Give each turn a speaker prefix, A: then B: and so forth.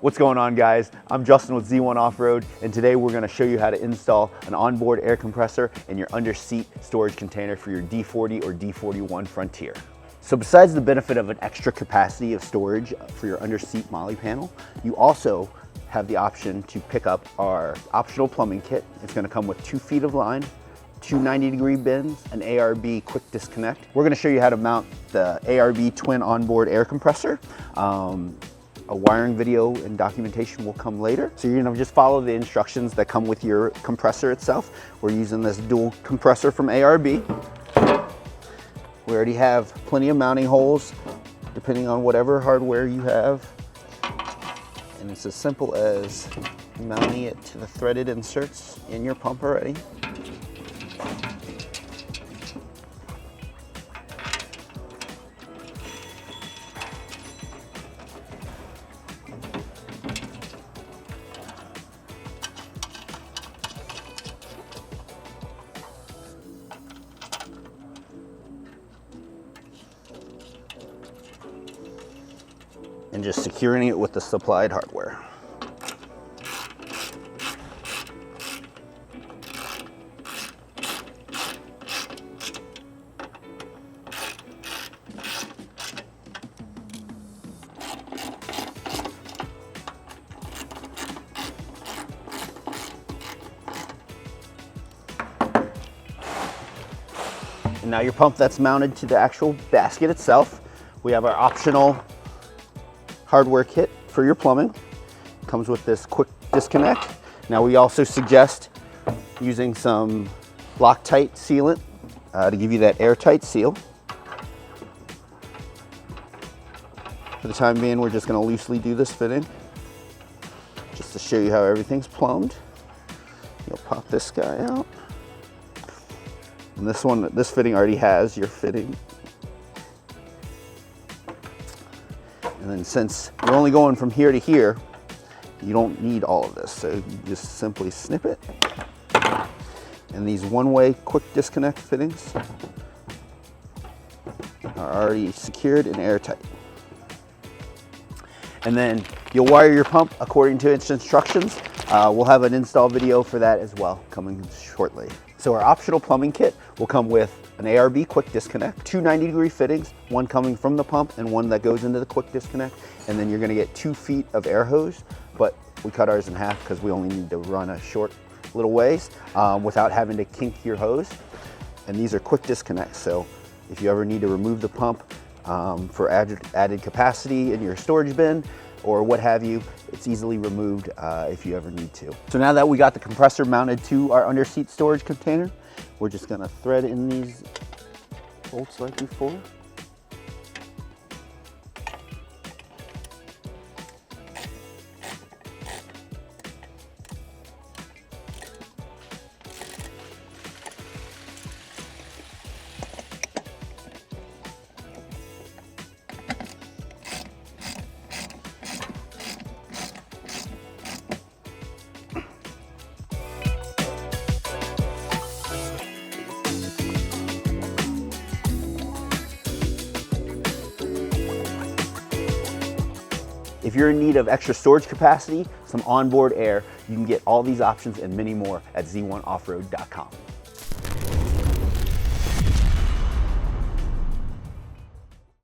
A: What's going on, guys? I'm Justin with Z1 Off-Road, and today we're going to show you how to install an onboard air compressor in your under-seat storage container for your D40 or D41 Frontier. So besides the benefit of an extra capacity of storage for your under-seat MOLLE panel, you also have the option to pick up our optional plumbing kit. It's going to come with 2 feet of line, 2 90-degree bins, an ARB quick disconnect. We're going to show you how to mount the ARB Twin onboard air compressor. A wiring video and documentation will come later. So you're gonna just follow the instructions that come with your compressor itself. We're using this dual compressor from ARB. We already have plenty of mounting holes, depending on whatever hardware you have. And it's as simple as mounting it to the threaded inserts in your pump already. And just securing it with the supplied hardware. And now your pump that's mounted to the actual basket itself. We have our optional hardware kit for your plumbing. Comes with this quick disconnect. Now we also suggest using some Loctite sealant to give you that airtight seal. For the time being, we're just going to loosely do this fitting, just to show you how everything's plumbed. You'll pop this guy out. And this fitting already has your fitting. And then since you're only going from here to here, you don't need all of this. So you just simply snip it. And these one-way quick disconnect fittings are already secured and airtight. And then you'll wire your pump according to its instructions. We'll have an install video for that as well coming shortly. So our optional plumbing kit will come with an ARB quick disconnect, 2 90-degree fittings, one coming from the pump and one that goes into the quick disconnect. And then you're gonna get 2 feet of air hose, but we cut ours in half because we only need to run a short little ways without having to kink your hose. And these are quick disconnects. So if you ever need to remove the pump for added capacity in your storage bin or what have you, it's easily removed if you ever need to. So now that we got the compressor mounted to our under-seat storage container, we're just gonna thread in these bolts like before. If you're in need of extra storage capacity, some onboard air, you can get all these options and many more at z1offroad.com.